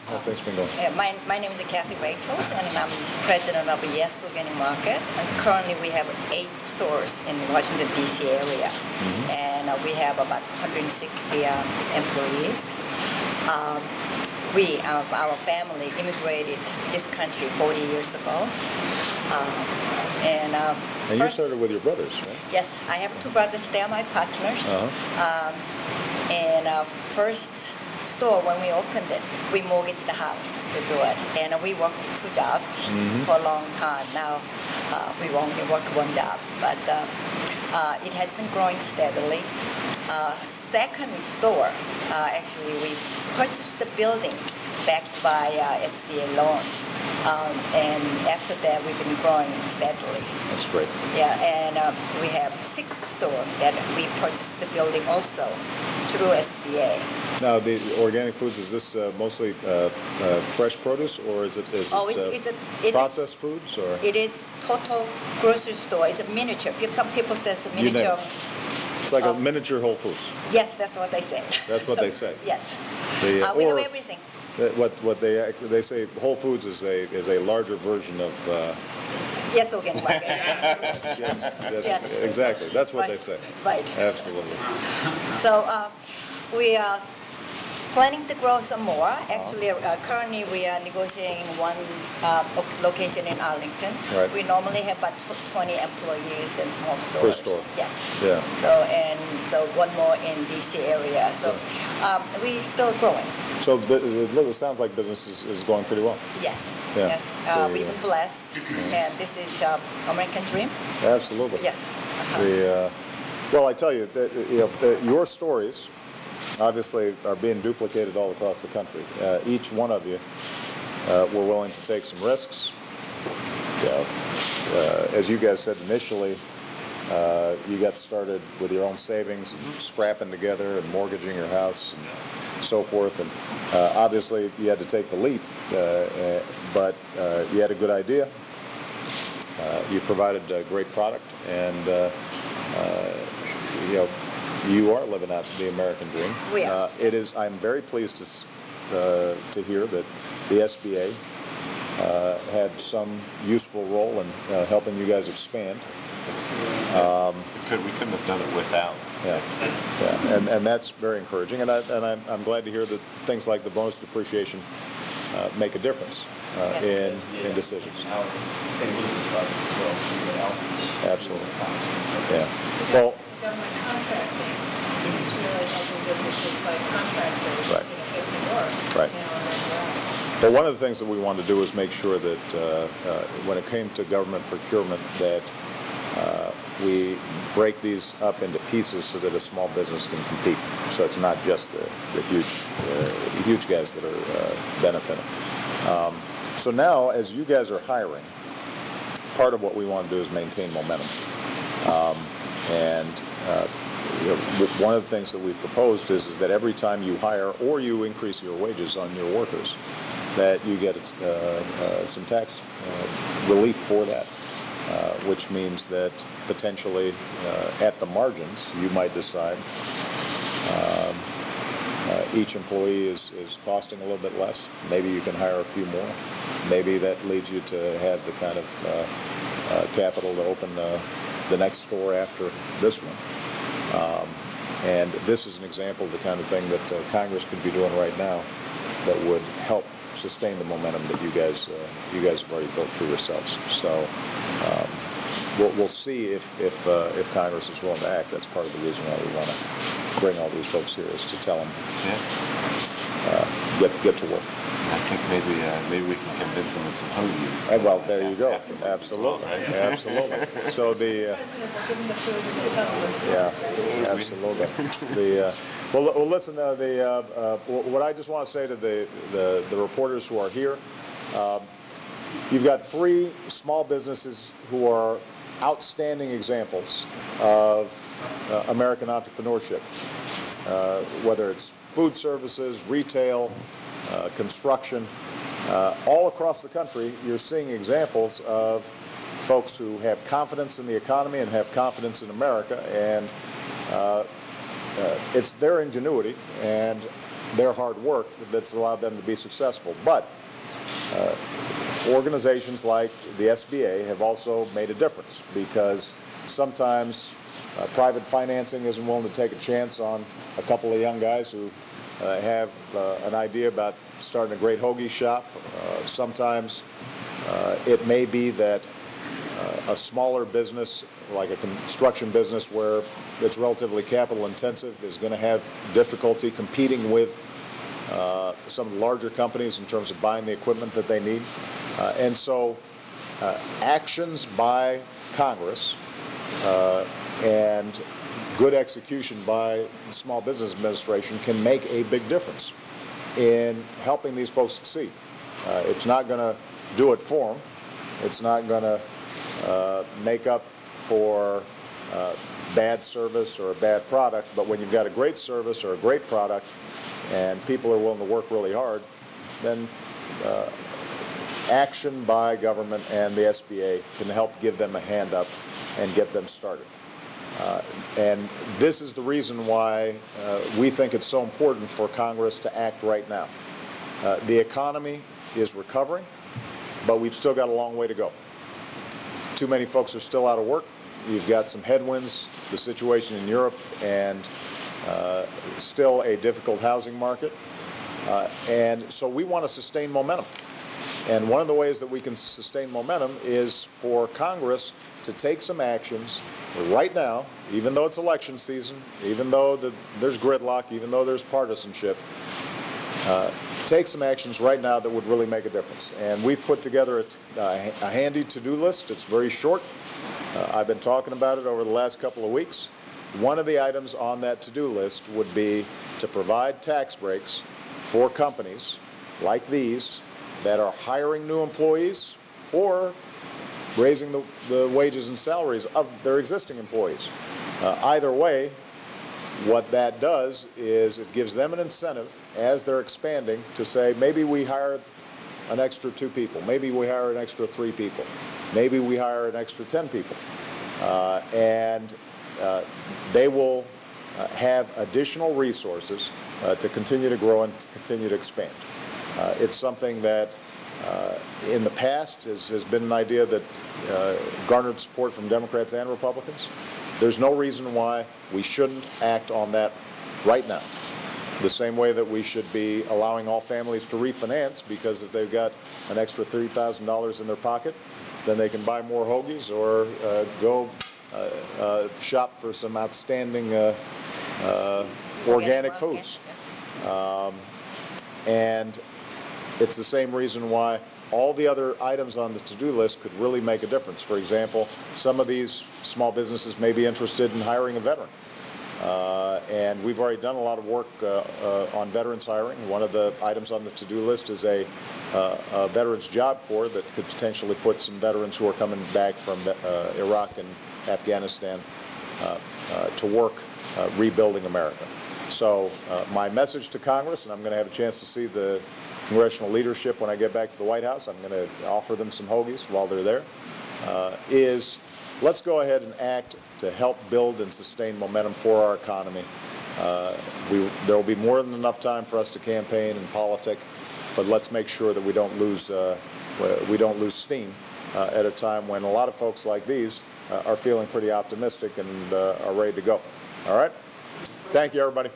How have things been going? My name is Kathy Rachels, and I'm president of Yes Organic Market. And currently, we have 8 stores in Washington D.C. area, and we have about 160 employees. Our family immigrated this country 40 years ago. And you started with your brothers, right? Yes, I have 2 brothers. They are my partners. First store, when we opened it, we mortgaged the house to do it. And we worked 2 jobs for a long time. Now we only work 1 job. But it has been growing steadily. Second store, actually, we purchased the building backed by SBA loan. And after that, we've been growing steadily. That's great. Yeah, and we have 6 stores that we purchased the building also through SBA. Now, the organic foods, is this mostly fresh produce, or is it processed foods? Or? It is total grocery store. It's a miniature. Some people say it's a miniature. It's like a miniature Whole Foods. Yes, that's what they say. That's what they say. Yes. We have everything. What they say, Whole Foods is a larger version of. Yes, organic market. yes, exactly. That's what they say. Right. Absolutely. So we are planning to grow some more. Actually, currently we are negotiating one location in Arlington. Right. We normally have about 20 employees in small stores. Per store. Yes. Yeah. So one more in DC area. So we're still growing. So it sounds like business is going pretty well. Yes. Yeah. Yes. We've been blessed, and this is American dream. Absolutely. Yes. Well, I tell you, your stories obviously are being duplicated all across the country. Each one of you were willing to take some risks. As you guys said initially, you got started with your own savings, scrapping together and mortgaging your house and so forth. And obviously you had to take the leap, but you had a good idea. You provided a great product, and you are living out the American dream. We are. I'm very pleased to hear that the SBA had some useful role in helping you guys expand. We couldn't have done it without. Yeah, and that's very encouraging. And I'm glad to hear that things like the bonus depreciation make a difference in decisions. Same business project as well. Absolutely. Yeah. Well. Government contracting is really helping businesses like contractors get some work. Right. Well, one of the things that we wanted to do is make sure that when it came to government procurement, that we break these up into pieces so that a small business can compete. So it's not just the huge guys that are benefiting. So now, as you guys are hiring, part of what we want to do is maintain momentum. One of the things that we've proposed is that every time you hire or you increase your wages on your workers, that you get some tax relief for that, which means that potentially at the margins you might decide each employee is costing a little bit less. Maybe you can hire a few more. Maybe that leads you to have the kind of capital to open the next store after this one. And this is an example of the kind of thing that Congress could be doing right now that would help sustain the momentum that you guys have already built for yourselves. So we'll see if Congress is willing to act. That's part of the reason why we want to bring all these folks here, is to tell them get to work. I think maybe we can convince them with some hoagies. Well, there you go. Absolutely, right? Absolutely. So absolutely. Well, listen. What I just want to say to the reporters who are here, you've got 3 small businesses who are outstanding examples of American entrepreneurship, whether it's food services, retail, construction, all across the country. You're seeing examples of folks who have confidence in the economy and have confidence in America, and it's their ingenuity and their hard work that's allowed them to be successful. But organizations like the SBA have also made a difference, because sometimes private financing isn't willing to take a chance on a couple of young guys who have an idea about starting a great hoagie shop. Sometimes it may be that a smaller business, like a construction business where it's relatively capital intensive, is going to have difficulty competing with some of the larger companies in terms of buying the equipment that they need. And so actions by Congress and good execution by the Small Business Administration can make a big difference in helping these folks succeed. It's not going to do it for them. It's not going to make up for bad service or a bad product, but when you've got a great service or a great product and people are willing to work really hard, then action by government and the SBA can help give them a hand up and get them started. And this is the reason why we think it's so important for Congress to act right now. The economy is recovering, but we've still got a long way to go. Too many folks are still out of work. You've got some headwinds, the situation in Europe, and still a difficult housing market. And so we want to sustain momentum. And one of the ways that we can sustain momentum is for Congress to take some actions right now, even though it's election season, even though there's gridlock, even though there's partisanship, take some actions right now that would really make a difference. And we've put together a handy to-do list. It's very short. I've been talking about it over the last couple of weeks. One of the items on that to-do list would be to provide tax breaks for companies like these that are hiring new employees or raising the wages and salaries of their existing employees. Either way, what that does is it gives them an incentive as they're expanding to say, maybe we hire an extra 2 people, maybe we hire an extra 3 people, maybe we hire an extra 10 people. And they will have additional resources to continue to grow and to continue to expand. It's something that in the past has been an idea that garnered support from Democrats and Republicans. There's no reason why we shouldn't act on that right now. The same way that we should be allowing all families to refinance, because if they've got an extra $30,000 in their pocket, then they can buy more hoagies or go shop for some outstanding organic foods. And it's the same reason why all the other items on the to-do list could really make a difference. For example, some of these small businesses may be interested in hiring a veteran. And we've already done a lot of work on veterans hiring. One of the items on the to-do list is a Veterans Job Corps that could potentially put some veterans who are coming back from Iraq and Afghanistan to work rebuilding America. So my message to Congress, and I'm going to have a chance to see the congressional leadership when I get back to the White House, I'm going to offer them some hoagies while they're there, is let's go ahead and act to help build and sustain momentum for our economy. There will be more than enough time for us to campaign and politic, but let's make sure that we don't lose steam at a time when a lot of folks like these are feeling pretty optimistic and are ready to go. All right? Thank you, everybody.